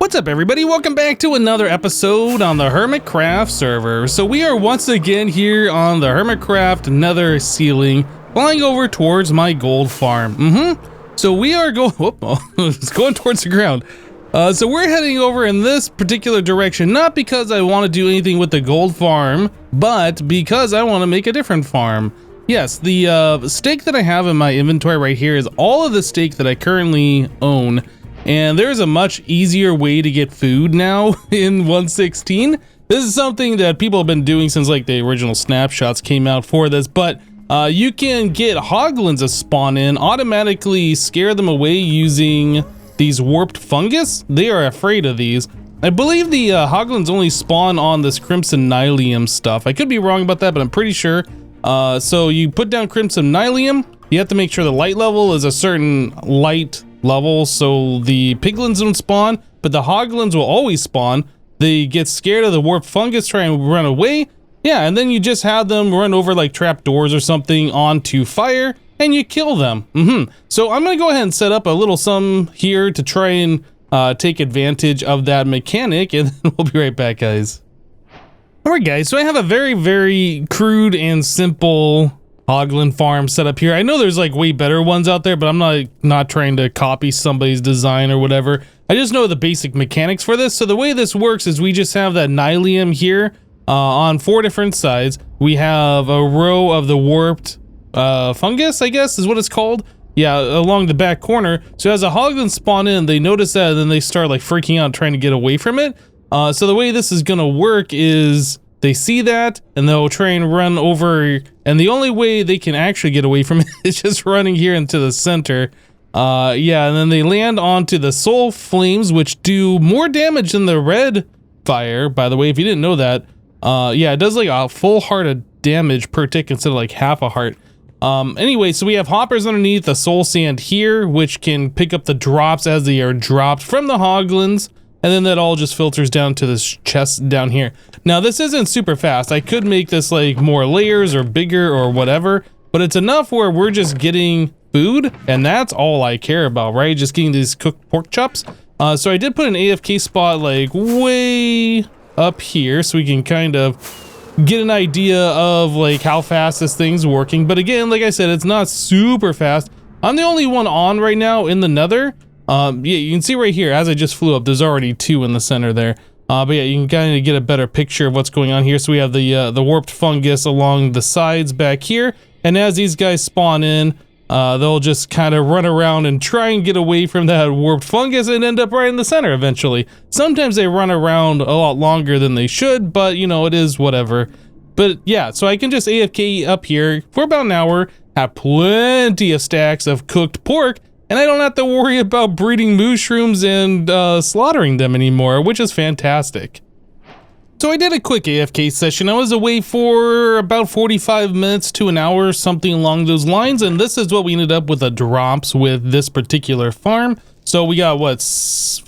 What's up, everybody? Welcome back to another episode on the HermitCraft server. So we are once again here on the HermitCraft nether ceiling, flying over towards my gold farm. So we are going it's going towards the ground. So we're heading over in this particular direction, not because I want to do anything with the gold farm, but because I want to make a different farm. Yes, the steak that I have in my inventory right here is all of the steak that I currently own. And there's a much easier way to get food now in 1.16. This is something that people have been doing since like the original snapshots came out for this, but you can get hoglins to spawn in, automatically scare them away using these warped fungus. They are afraid of these. I believe the hoglins only spawn on this crimson nylium stuff. I could be wrong about that, but I'm pretty sure. So you put down crimson nylium, you have to make sure the light level is a certain light level so the piglins don't spawn, but the hoglins will always spawn. They get scared of the warped fungus, try and run away. Yeah, and then you just have them run over like trap doors or something onto fire and you kill them. So I'm gonna go ahead and set up a little sum here to try and take advantage of that mechanic, and then we'll be right back, guys. Alright guys, so I have a very crude and simple hoglin farm set up here. I know there's like way better ones out there, but I'm not trying to copy somebody's design or whatever. I just know the basic mechanics for this. So the way this works is we just have that nylium here on 4 different sides. We have a row of the warped fungus, I guess is what it's called. Yeah, along the back corner. So as a hoglin spawn in, they notice that and then they start like freaking out trying to get away from it. So the way this is gonna work is they see that and they'll try and run over, and the only way they can actually get away from it is just running here into the center. Yeah, and then they land onto the soul flames, which do more damage than the red fire, by the way, if you didn't know that. Yeah, it does like a full heart of damage per tick instead of like half a heart. Anyway, so we have hoppers underneath the soul sand here, which can pick up the drops as they are dropped from the hoglins. And then that all just filters down to this chest down here. Now this isn't super fast. I could make this like more layers or bigger or whatever, but it's enough where we're just getting food and that's all I care about, right? Just getting these cooked pork chops. So I did put an AFK spot like way up here so we can kind of get an idea of like how fast this thing's working. But again, like I said, it's not super fast. I'm the only one on right now in the nether. Yeah, you can see right here, as I just flew up, there's already 2 in the center there. But yeah, you can kind of get a better picture of what's going on here. So we have the warped fungus along the sides back here. And as these guys spawn in, they'll just kind of run around and try and get away from that warped fungus and end up right in the center eventually. Sometimes they run around a lot longer than they should, but you know, it is whatever. But yeah, so I can just AFK up here for about an hour, have plenty of stacks of cooked pork, and I don't have to worry about breeding mushrooms and slaughtering them anymore, which is fantastic. So I did a quick AFK session. I was away for about 45 minutes to an hour, something along those lines, and this is what we ended up with the drops with this particular farm. So we got what,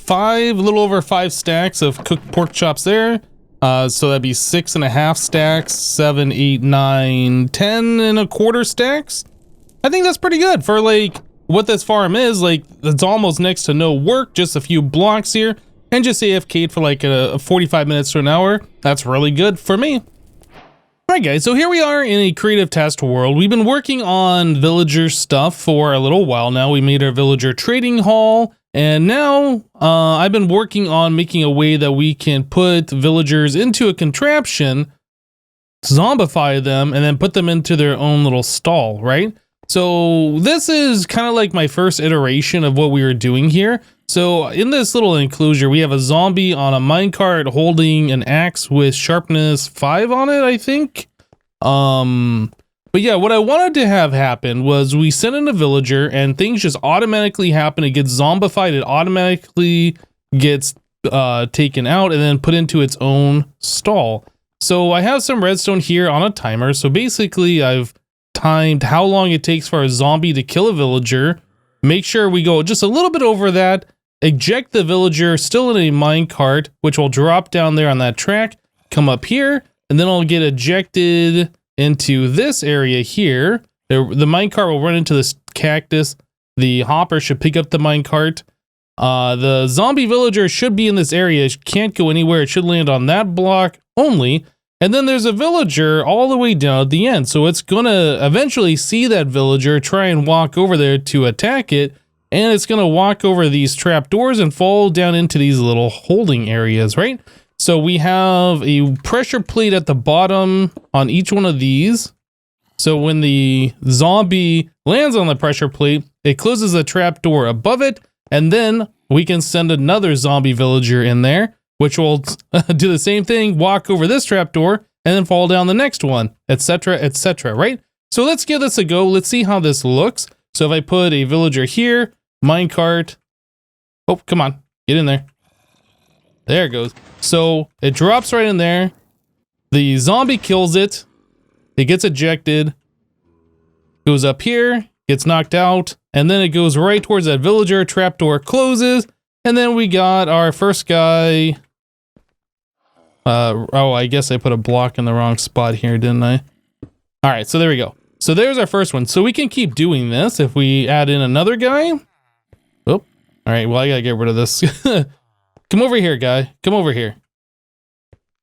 a little over 5 stacks of cooked pork chops there. So that'd be 6.5 stacks, 7, 8, 9, 10.25 stacks. I think that's pretty good for like what this farm is. Like, it's almost next to no work, just a few blocks here, and just AFK'd for like a 45 minutes to an hour. That's really good for me. Alright guys, so here we are in a creative test world. We've been working on villager stuff for a little while now. We made our villager trading hall, and now I've been working on making a way that we can put villagers into a contraption, zombify them, and then put them into their own little stall, right? So this is kind of like my first iteration of what we were doing here. So in this little enclosure, we have a zombie on a minecart holding an axe with sharpness 5 on it, I think. But yeah, what I wanted to have happen was we send in a villager and things just automatically happen. It gets zombified. It automatically gets taken out and then put into its own stall. So I have some redstone here on a timer. So basically I've timed how long it takes for a zombie to kill a villager, make sure we go just a little bit over that, eject the villager still in a minecart, which will drop down there on that track, come up here, and then I'll get ejected into this area here. The minecart will run into this cactus. The hopper should pick up the minecart, The zombie villager should be in this area. It can't go anywhere. It should land on that block only. And then there's a villager all the way down at the end. So it's gonna eventually see that villager, try and walk over there to attack it. And it's gonna walk over these trapdoors and fall down into these little holding areas, right? So we have a pressure plate at the bottom on each one of these. So when the zombie lands on the pressure plate, it closes the trapdoor above it. And then we can send another zombie villager in there, which will do the same thing, walk over this trapdoor, and then fall down the next one, etc., right? So let's give this a go. Let's see how this looks. So if I put a villager here, minecart. Oh, come on, get in there. There it goes. So it drops right in there. The zombie kills it. It gets ejected. Goes up here, gets knocked out, and then it goes right towards that villager. Trapdoor closes, and then we got our first guy. Oh, I guess I put a block in the wrong spot here, didn't I? All right, so there we go. So there's our first one. So we can keep doing this if we add in another guy. Oh, all right, well, I gotta get rid of this. Come over here, guy. Come over here.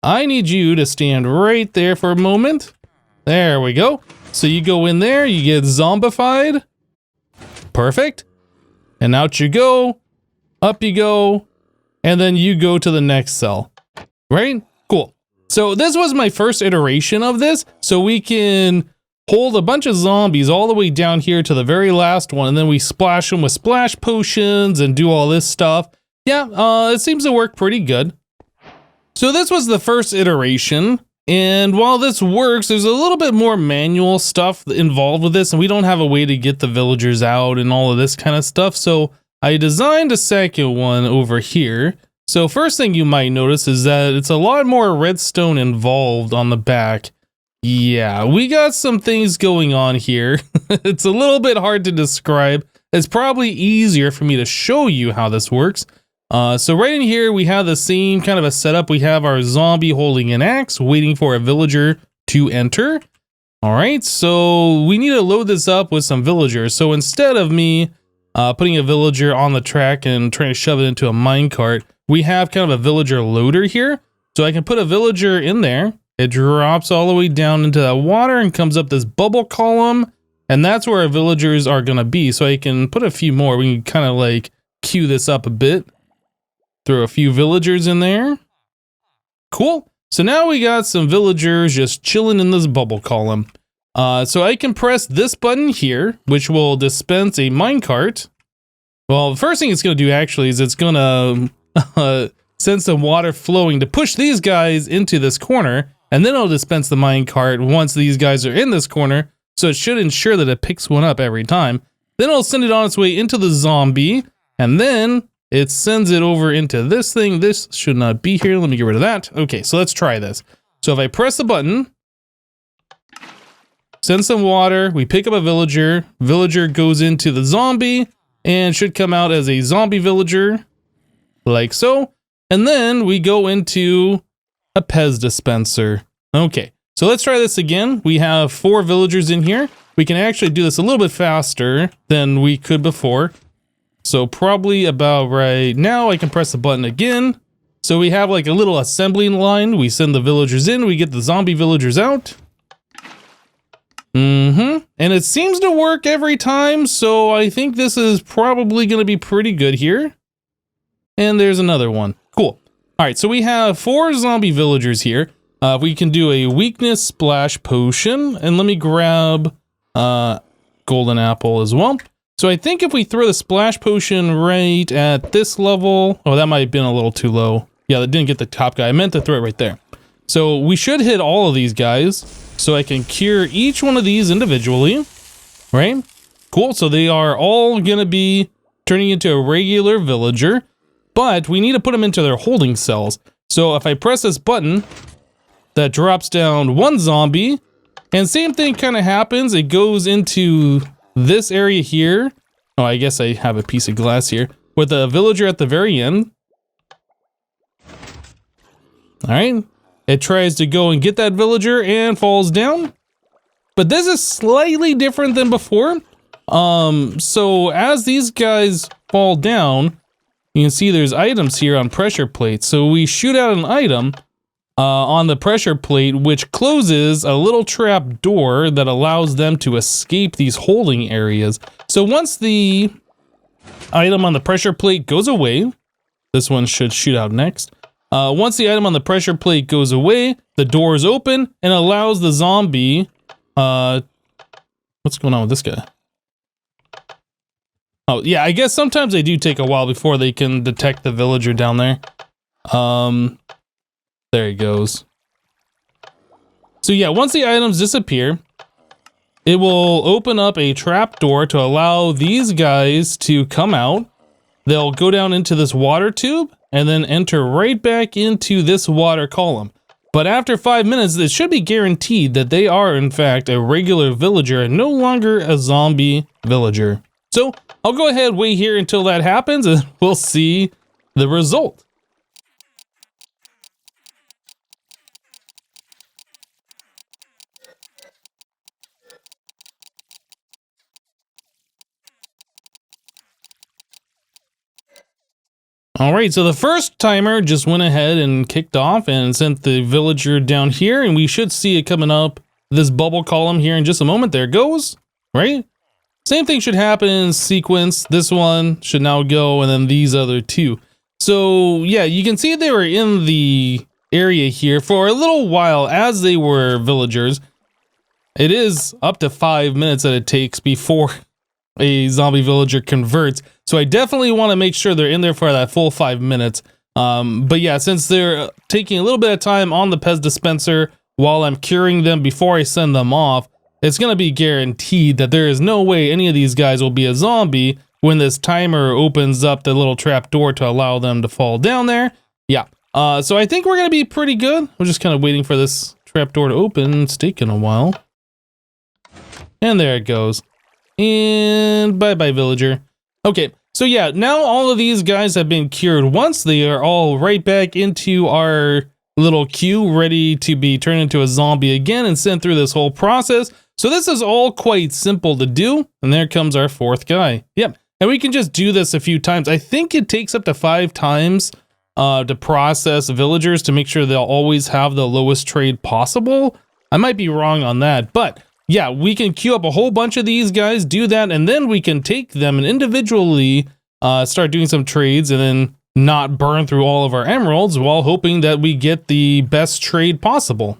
I need you to stand right there for a moment. There we go. So you go in there, you get zombified. Perfect. And out you go, up you go, and then you go to the next cell. Right? Cool. So this was my first iteration of this. So we can hold a bunch of zombies all the way down here to the very last one, and then we splash them with splash potions and do all this stuff. Yeah, it seems to work pretty good. So this was the first iteration. And while this works, there's a little bit more manual stuff involved with this, and we don't have a way to get the villagers out and all of this kind of stuff. So I designed a second one over here. So first thing you might notice is that it's a lot more redstone involved on the back. Yeah, we got some things going on here. It's a little bit hard to describe. It's probably easier for me to show you how this works. So right in here, we have the same kind of a setup. We have our zombie holding an axe, waiting for a villager to enter. All right, so we need to load this up with some villagers. So instead of me putting a villager on the track and trying to shove it into a minecart, we have kind of a villager loader here. So I can put a villager in there. It drops all the way down into the water and comes up this bubble column. And that's where our villagers are going to be. So I can put a few more. We can kind of like queue this up a bit. Throw a few villagers in there. Cool. So now we got some villagers just chilling in this bubble column. So I can press this button here, which will dispense a minecart. Well, the first thing it's going to do actually is it's going to send some water flowing to push these guys into this corner. And then it'll dispense the minecart once these guys are in this corner. So it should ensure that it picks one up every time. Then it'll send it on its way into the zombie. And then it sends it over into this thing. This should not be here. Let me get rid of that. Okay, so let's try this. So if I press the button, send some water, we pick up a villager. Villager goes into the zombie and should come out as a zombie villager, like so. And then we go into a Pez dispenser. Okay, so let's try this again. We have 4 villagers in here. We can actually do this a little bit faster than we could before. So probably about right now, I can press the button again. So we have like a little assembling line. We send the villagers in, we get the zombie villagers out. And it seems to work every time. So I think this is probably going to be pretty good here. And there's another one. Cool. All right, so we have 4 zombie villagers here. We can do a weakness splash potion. And let me grab golden apple as well. So I think if we throw the splash potion right at this level, oh, that might have been a little too low. Yeah, that didn't get the top guy. I meant to throw it right there. So we should hit all of these guys. So I can cure each one of these individually, right? Cool, so they are all gonna be turning into a regular villager, but we need to put them into their holding cells. So if I press this button, that drops down 1 zombie, and same thing kind of happens. It goes into this area here. Oh, I guess I have a piece of glass here with a villager at the very end. All right. It tries to go and get that villager and falls down. But this is slightly different than before. So as these guys fall down, you can see there's items here on pressure plates. So we shoot out an item on the pressure plate, which closes a little trap door that allows them to escape these holding areas. So once the item on the pressure plate goes away, this one should shoot out next. Once the item on the pressure plate goes away, the door is open and allows the zombie. What's going on with this guy? Oh, yeah, I guess sometimes they do take a while before they can detect the villager down there. There he goes. So yeah, once the items disappear, it will open up a trap door to allow these guys to come out. They'll go down into this water tube and then enter right back into this water column. But after 5 minutes, it should be guaranteed that they are in fact a regular villager and no longer a zombie villager. So I'll go ahead, wait here until that happens, and we'll see the result. All right, so the first timer just went ahead and kicked off and sent the villager down here, and we should see it coming up this bubble column here in just a moment. There it goes, right? Same thing should happen in sequence. This one should now go, and then these other two. So yeah, you can see they were in the area here for a little while as they were villagers. It is up to 5 minutes that it takes before a zombie villager converts. So I definitely want to make sure they're in there for that full 5 minutes. But yeah, since they're taking a little bit of time on the Pez dispenser while I'm curing them before I send them off, it's going to be guaranteed that there is no way any of these guys will be a zombie when this timer opens up the little trap door to allow them to fall down there. Yeah. So I think we're going to be pretty good. We're just kind of waiting for this trap door to open. It's taking a while. And there it goes. And bye-bye, villager. Okay, so yeah, now all of these guys have been cured once. They are all right back into our little queue, ready to be turned into a zombie again and sent through this whole process. So this is all quite simple to do. And there comes our fourth guy. Yep, and we can just do this a few times. I think it takes up to 5 times to process villagers to make sure they'll always have the lowest trade possible. I might be wrong on that, but yeah, we can queue up a whole bunch of these guys, do that, and then we can take them and individually start doing some trades and then not burn through all of our emeralds while hoping that we get the best trade possible.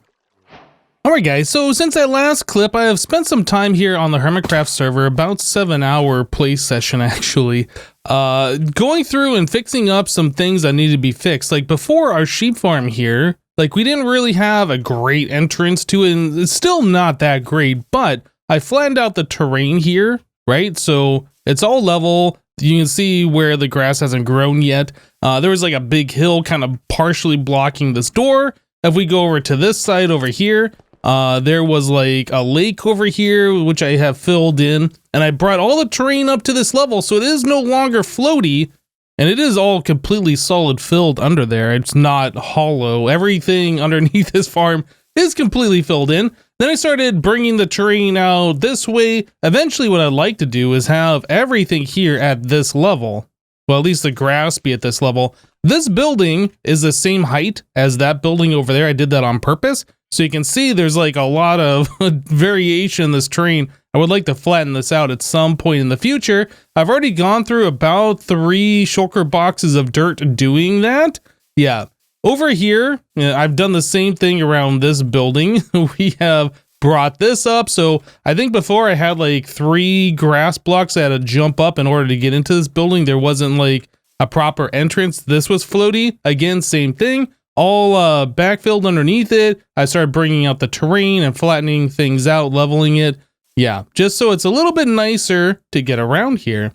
Alright guys, so since that last clip, I have spent some time here on the HermitCraft server, about 7-hour play session actually, going through and fixing up some things that need to be fixed. Like before our sheep farm here, like we didn't really have a great entrance to it, and it's still not that great, but I flattened out the terrain here, right? So it's all level. You can see where the grass hasn't grown yet. There was like a big hill kind of partially blocking this door. If we go over to this side over here, there was like a lake over here, which I have filled in, and I brought all the terrain up to this level, so it is no longer floaty. And it is all completely solid filled under there. It's not hollow. Everything underneath this farm is completely filled in. Then I started bringing the terrain out this way. Eventually what I'd like to do is have everything here at this level. Well, at least the grass be at this level. This building is the same height as that building over there. I did that on purpose. So you can see there's like a lot of variation in this terrain. I would like to flatten this out at some point in the future. I've already gone through about 3 shulker boxes of dirt doing that. Yeah. Over here, I've done the same thing around this building. We have brought this up. So I think before I had like 3 grass blocks I had to jump up in order to get into this building. There wasn't like a proper entrance. This was floaty. Again, same thing. All backfilled underneath it. I started bringing out the terrain and flattening things out, leveling it. Yeah, just so it's a little bit nicer to get around here.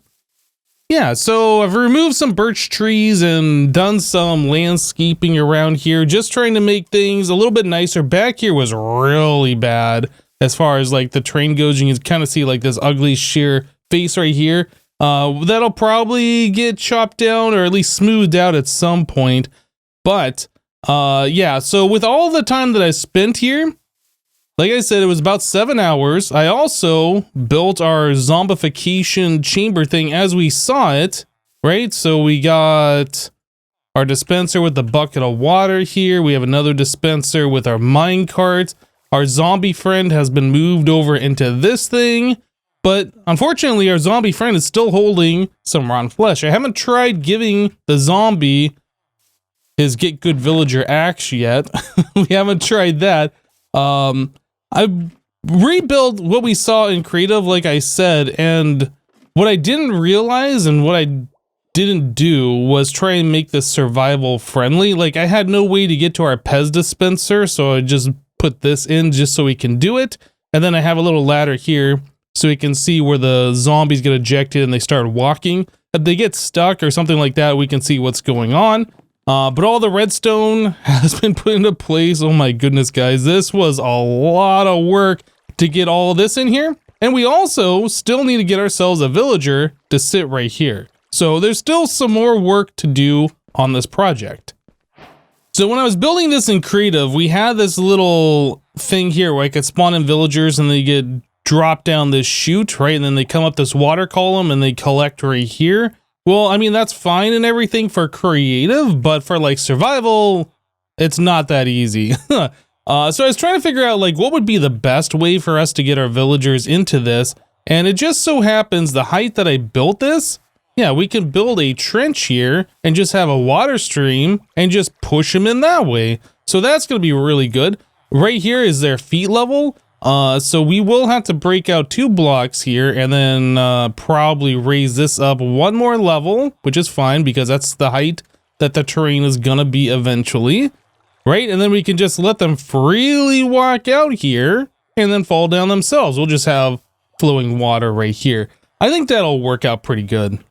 Yeah, so I've removed some birch trees and done some landscaping around here, just trying to make things a little bit nicer. Back here was really bad as far as like the terrain goes. You can kind of see like this ugly sheer face right here. That'll probably get chopped down or at least smoothed out at some point. But yeah, so with all the time that I spent here, like I said, it was about 7 hours. I also built our zombification chamber thing as we saw it, right? So we got our dispenser with the bucket of water here. We have another dispenser with our mine cart. Our zombie friend has been moved over into this thing, but unfortunately our zombie friend is still holding some rotten flesh. I haven't tried giving the zombie his get good villager axe yet. We haven't tried that. I rebuilt what we saw in creative, like I said, and what I didn't realize and what I didn't do was try and make this survival friendly. Like, I had no way to get to our Pez dispenser, so I just put this in just so we can do it. And then I have a little ladder here so we can see where the zombies get ejected and they start walking. If they get stuck or something like that, we can see what's going on. But all the redstone has been put into place. Oh my goodness, guys, this was a lot of work to get all of this in here. And we also still need to get ourselves a villager to sit right here. So there's still some more work to do on this project. So when I was building this in creative, we had this little thing here where I could spawn in villagers and they get dropped down this chute, right? And then they come up this water column and they collect right here. Well, I mean, that's fine and everything for creative, but for like survival, it's not that easy. So I was trying to figure out like what would be the best way for us to get our villagers into this. And it just so happens the height that I built this, yeah, we can build a trench here and just have a water stream and just push them in that way. So that's going to be really good. Right here is their feet level. So we will have to break out 2 blocks here and then probably raise this up 1 more level, which is fine because that's the height that the terrain is going to be eventually. Right? And then we can just let them freely walk out here and then fall down themselves. We'll just have flowing water right here. I think that'll work out pretty good.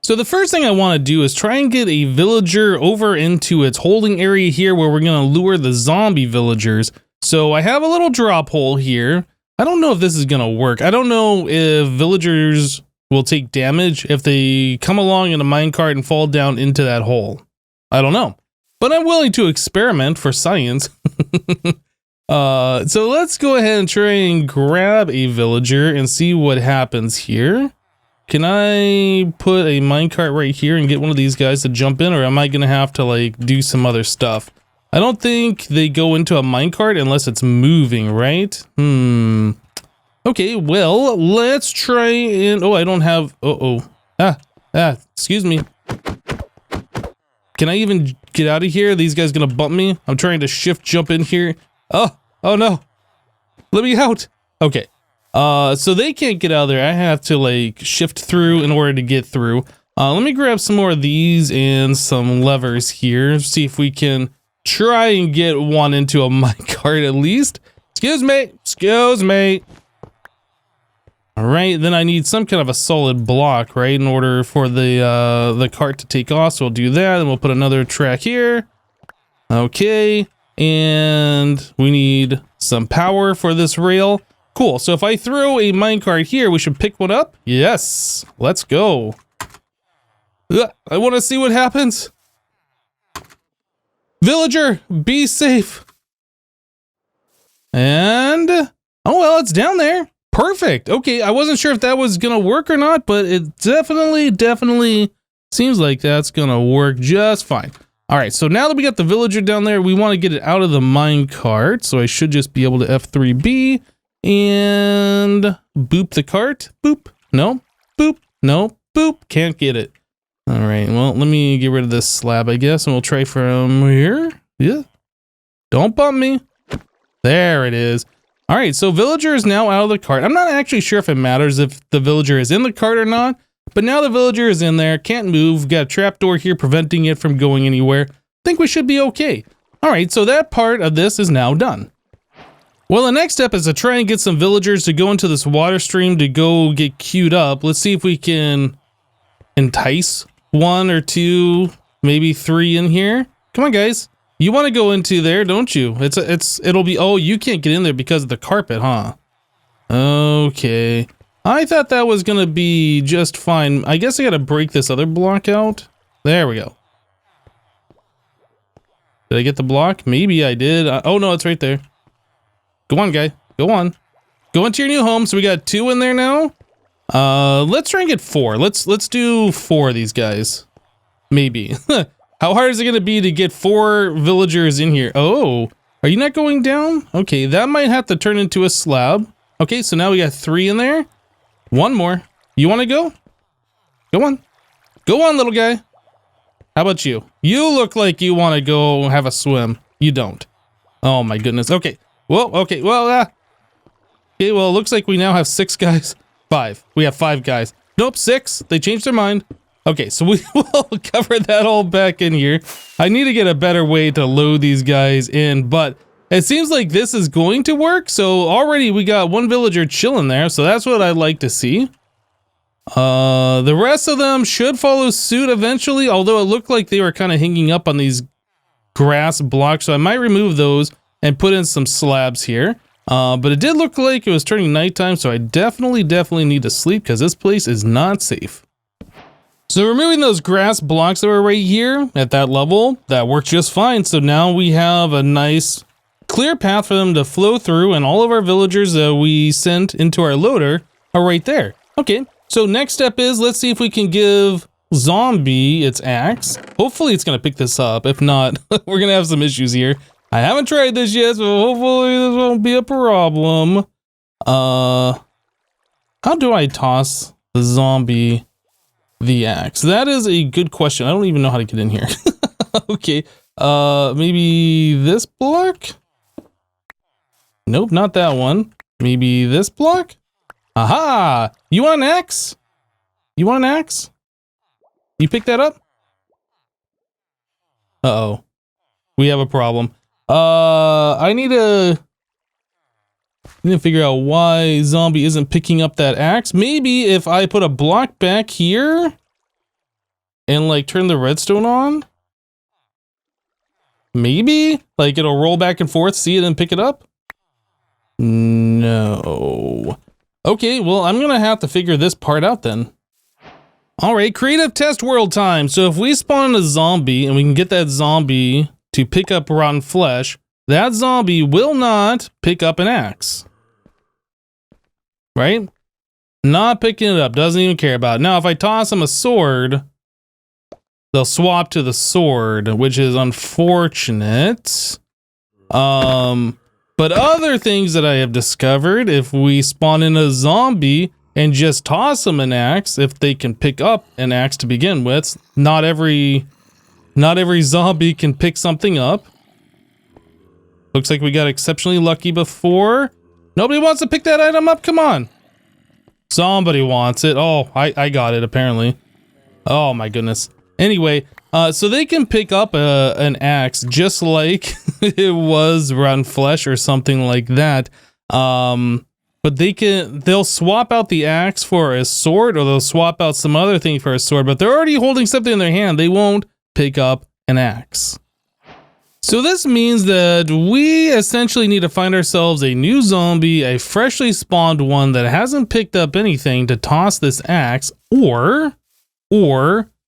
So the first thing I want to do is try and get a villager over into its holding area here where we're going to lure the zombie villagers. So I have a little drop hole here. I don't know if this is going to work. I don't know if villagers will take damage if they come along in a minecart and fall down into that hole. I don't know. But I'm willing to experiment for science. So let's go ahead and try and grab a villager and see what happens here. Can I put a minecart right here and get one of these guys to jump in, or am I going to have to like do some other stuff? I don't think they go into a minecart unless it's moving, right? Okay, well, let's try and... Oh, I don't have... excuse me. Can I even get out of here? Are these guys going to bump me? I'm trying to shift jump in here. Oh no. Let me out. Okay. So they can't get out of there. I have to like shift through in order to get through. Let me grab some more of these and some levers here. See if we can try and get one into a minecart at least. Excuse me. All right, then I need some kind of a solid block, right, in order for the cart to take off. So we'll do that, and we'll put another track here. Okay, and we need some power for this rail. Cool, so if I throw a minecart here, we should pick one up. Yes, let's go. I want to see what happens. Villager, be safe. And, oh well, it's down there. Perfect. Okay, I wasn't sure if that was gonna work or not, but it definitely seems like that's gonna work just fine. All right, so now that we got the villager down there, we want to get it out of the minecart. So I should just be able to F3B and boop the cart. Boop. No. Boop. No. Boop. Can't get it. All right, well, let me get rid of this slab, I guess, and we'll try from here. Yeah. Don't bump me. There it is. All right, so villager is now out of the cart. I'm not actually sure if it matters if the villager is in the cart or not, but now the villager is in there, can't move, got a trapdoor here preventing it from going anywhere. Think we should be okay. All right, so that part of this is now done. Well, the next step is to try and get some villagers to go into this water stream to go get queued up. Let's see if we can entice 1 or 2, maybe 3 in here. Come on, guys. You want to go into there, don't you? It'll be, oh, you can't get in there because of the carpet, huh? Okay. I thought that was going to be just fine. I guess I got to break this other block out. There we go. Did I get the block? Maybe I did. Oh, no, it's right there. Go on, guy. Go on. Go into your new home. So we got 2 in there now. Let's try and get 4. Let's do 4 of these guys. Maybe. How hard is it gonna be to get 4 villagers in here? Oh, are you not going down? Okay, that might have to turn into a slab. Okay, so now we got 3 in there. 1 more. You wanna go? Go on. Go on, little guy. How about you? You look like you wanna go have a swim. You don't. Oh my goodness. Okay. Well, okay. Well, okay, well, it looks like we now have 6 guys. 5. We have 5 guys. Nope, 6. They changed their mind. Okay, so we will cover that all back in here. I need to get a better way to load these guys in, but it seems like this is going to work. So already we got 1 villager chilling there, so that's what I'd like to see. The rest of them should follow suit eventually, although it looked like they were kind of hanging up on these grass blocks, so I might remove those and put in some slabs here. But it did look like it was turning nighttime, so I definitely need to sleep because this place is not safe. So removing those grass blocks that were right here at that level, that worked just fine. So now we have a nice clear path for them to flow through, and all of our villagers that we sent into our loader are right there. Okay, so next step is, let's see if we can give Zombie its axe. Hopefully it's going to pick this up. If not, we're going to have some issues here. I haven't tried this yet, so hopefully this won't be a problem. How do I toss the zombie the axe? That is a good question. I don't even know how to get in here. Okay, maybe this block? Nope, not that one. Maybe this block? Aha! You want an axe? You want an axe? You pick that up? Uh-oh. We have a problem. I need to figure out why Zombie isn't picking up that axe. Maybe if I put a block back here and like turn the redstone on, maybe like it'll roll back and forth, see it and pick it up. No. Okay, well, I'm gonna have to figure this part out then. All right, creative test world time. So if we spawn a zombie and we can get that zombie to pick up rotten flesh, that zombie will not pick up an axe. Right? Not picking it up, doesn't even care about it. Now, if I toss them a sword, they'll swap to the sword, which is unfortunate. But other things that I have discovered, if we spawn in a zombie and just toss them an axe, if they can pick up an axe to begin with, not every zombie can pick something up. Looks like we got exceptionally lucky before. Nobody wants to pick that item up? Come on. Somebody wants it. Oh, I got it apparently. Oh my goodness. Anyway, so they can pick up an axe just like it was rotten flesh or something like that. But they'll swap out the axe for a sword, or they'll swap out some other thing for a sword, but they're already holding something in their hand. They won't pick up an axe. So this means that we essentially need to find ourselves a new zombie, a freshly spawned one that hasn't picked up anything to toss this axe, or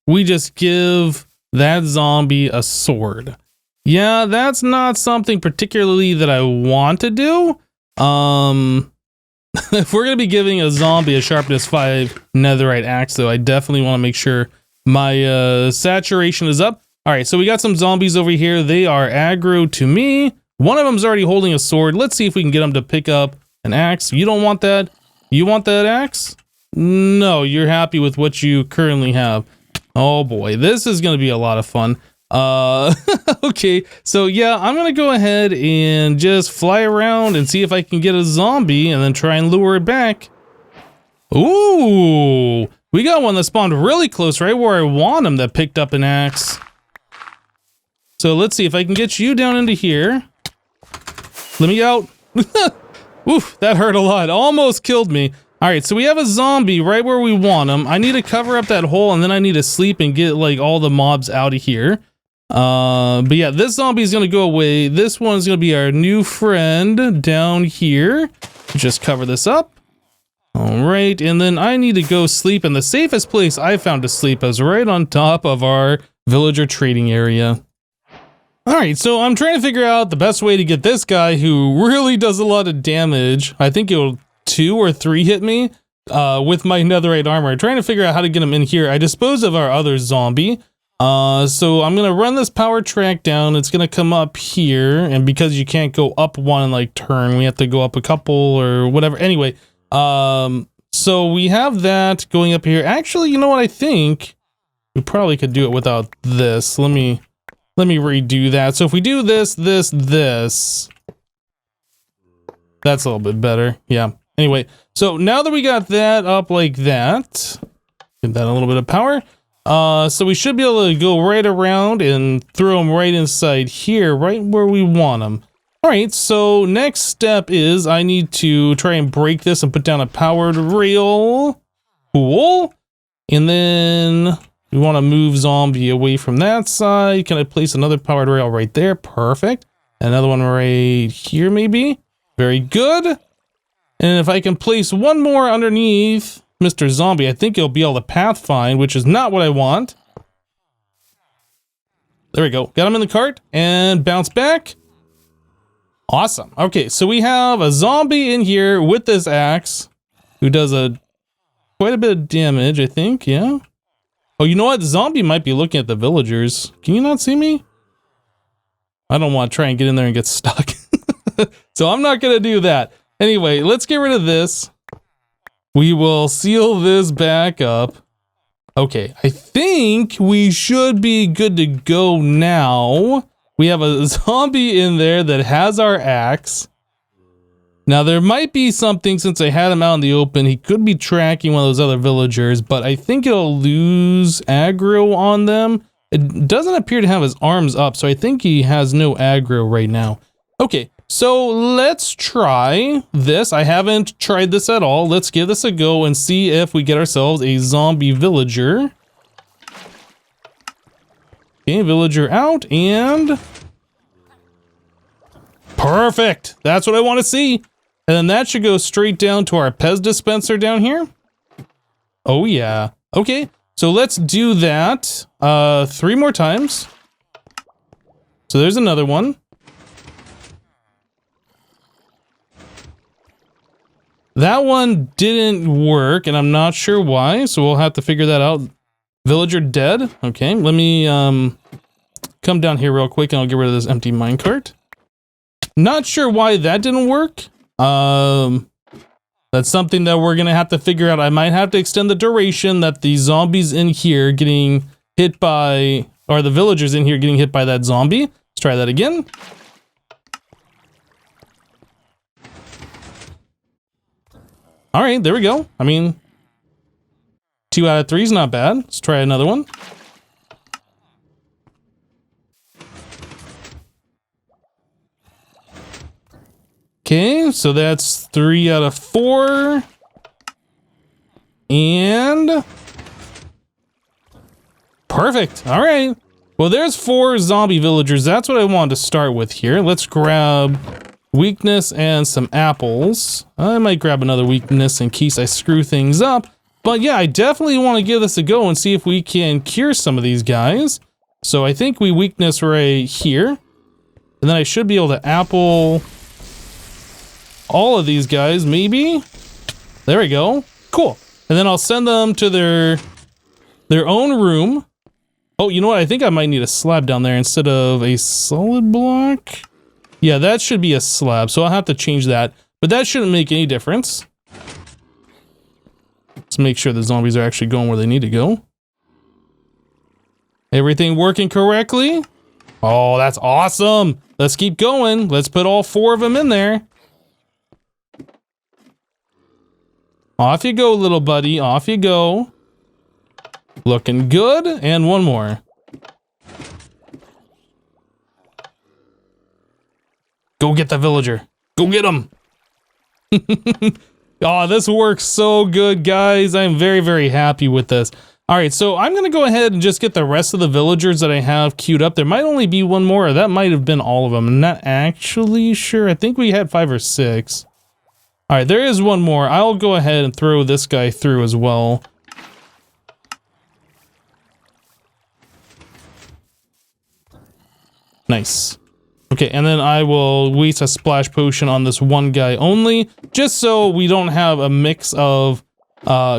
we just give that zombie a sword. Yeah, that's not something particularly that I want to do. If we're going to be giving a zombie a sharpness 5 netherite axe, though, I definitely want to make sure my saturation is up. All right, so we got some zombies over here. They are aggro to me. One of them's already holding a sword. Let's see if we can get them to pick up an axe. You don't want that? You want that axe? No, you're happy with what you currently have. Oh boy, this is going to be a lot of fun. Okay, so yeah, I'm gonna go ahead and just fly around and see if I can get a zombie and then try and lure it back. Ooh, we got one that spawned really close, right where I want him, that picked up an axe. So let's see if I can get you down into here. Let me out. Oof, that hurt a lot. Almost killed me. All right, so we have a zombie right where we want him. I need to cover up that hole, and then I need to sleep and get like all the mobs out of here. But yeah, this zombie is gonna go away. This one's gonna be our new friend down here. Just cover this up. All right, and then I need to go sleep, and the safest place I found to sleep is right on top of our villager trading area. All right, so I'm trying to figure out the best way to get this guy who really does a lot of damage. I think it'll 2 or 3 hit me with my netherite armor, trying to figure out how to get him in here. I disposed of our other zombie. So I'm gonna run this power track down. It's gonna come up here, and because you can't go up one like turn, we have to go up a couple or whatever. Anyway, so we have that going up here. Actually, you know what? I think we probably could do it without this. Let me redo that. So if we do this, that's a little bit better. Yeah. Anyway, so now that we got that up like that, give that a little bit of power. So we should be able to go right around and throw them right inside here, right where we want them. All right, so next step is I need to try and break this and put down a powered rail. Cool. And then we want to move zombie away from that side. Can I place another powered rail right there? Perfect. Another one right here, maybe. Very good. And if I can place one more underneath Mr. Zombie, I think it'll be able to path find, which is not what I want. There we go. Got him in the cart and bounce back. Awesome. Okay, so we have a zombie in here with this axe who does quite a bit of damage, I think. Yeah. Oh, you know what? The zombie might be looking at the villagers. Can you not see me? I don't want to try and get in there and get stuck. So I'm not going to do that. Anyway, let's get rid of this. We will seal this back up. Okay, I think we should be good to go now. We have a zombie in there that has our axe. Now, there might be something, since I had him out in the open, he could be tracking one of those other villagers, but I think it'll lose aggro on them. It doesn't appear to have his arms up, so I think he has no aggro right now. Okay, so let's try this. I haven't tried this at all. Let's give this a go and see if we get ourselves a zombie villager. Okay, villager out, and perfect. That's what I want to see. And then that should go straight down to our Pez dispenser down here. Oh yeah. Okay, so let's do that 3 more times. So there's another one. That one didn't work, and I'm not sure why, so we'll have to figure that out. Villager dead. Okay, let me come down here real quick and I'll get rid of this empty minecart. Not sure why that didn't work. That's something that we're gonna have to figure out. I might have to extend the duration that the zombies in here getting hit by, or the villagers in here getting hit by that zombie. Let's try that again. All right, there we go. I mean, 2 out of 3 is not bad. Let's try another one. Okay, so that's 3 out of 4. And perfect. All right. Well, there's 4 zombie villagers. That's what I wanted to start with here. Let's grab weakness and some apples. I might grab another weakness in case I screw things up. But yeah, I definitely want to give this a go and see if we can cure some of these guys. So I think we weakness right here. And then I should be able to apple all of these guys, maybe. There we go. Cool. And then I'll send them to their own room. Oh, you know what? I think I might need a slab down there instead of a solid block. Yeah, that should be a slab, so I'll have to change that. But that shouldn't make any difference. Let's make sure the zombies are actually going where they need to go. Everything working correctly? Oh, that's awesome. Let's keep going. Let's put all 4 of them in there. Off you go, little buddy. Off you go. Looking good. And one more. Go get the villager. Go get him. Oh, this works so good, guys. I'm very, very happy with this. All right, so I'm going to go ahead and just get the rest of the villagers that I have queued up. There might only be one more, or that might have been all of them. I'm not actually sure. I think we had 5 or 6. All right, there is one more. I'll go ahead and throw this guy through as well. Nice. Okay, and then I will waste a splash potion on this one guy only, just so we don't have a mix of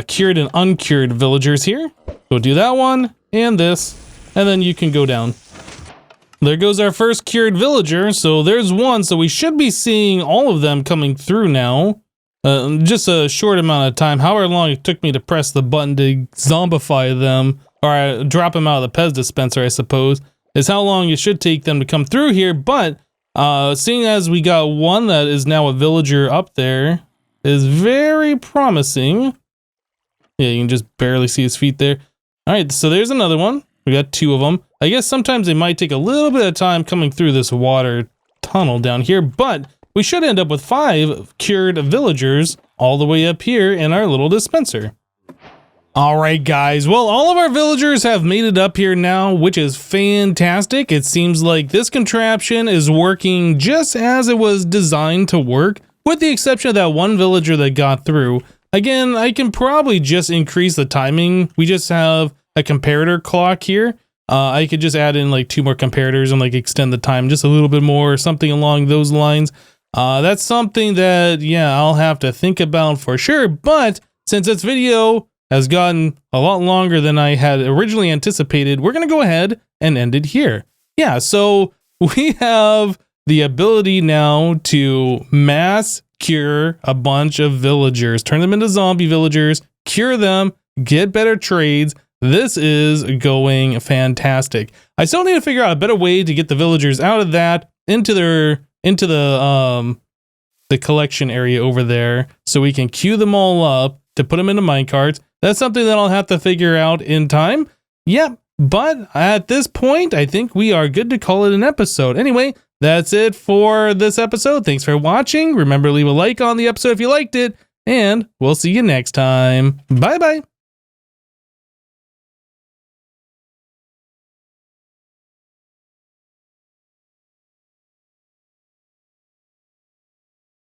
cured and uncured villagers here. Go do that one and this, and then you can go down. There goes our first cured villager. So there's one. So we should be seeing all of them coming through now. Just a short amount of time. However long it took me to press the button to zombify them, or drop them out of the Pez dispenser, I suppose, is how long it should take them to come through here. But seeing as we got one that is now a villager up there is very promising. Yeah, you can just barely see his feet there. All right, so there's another one. We got two of them. I guess sometimes they might take a little bit of time coming through this water tunnel down here, but we should end up with 5 cured villagers all the way up here in our little dispenser. All right, guys. Well, all of our villagers have made it up here now, which is fantastic. It seems like this contraption is working just as it was designed to work, with the exception of that one villager that got through. Again, I can probably just increase the timing. We just have a comparator clock here. I could just add in like 2 more comparators and like extend the time just a little bit more, or something along those lines. That's something that, yeah, I'll have to think about for sure. But since this video has gotten a lot longer than I had originally anticipated, we're going to go ahead and end it here. Yeah, so we have the ability now to mass cure a bunch of villagers, turn them into zombie villagers, cure them, get better trades. This is going fantastic. I still need to figure out a better way to get the villagers out of that into the collection area over there, so we can queue them all up to put them into minecarts. That's something that I'll have to figure out in time. Yep, but at this point, I think we are good to call it an episode. Anyway, that's it for this episode. Thanks for watching. Remember, leave a like on the episode if you liked it, and we'll see you next time. Bye-bye.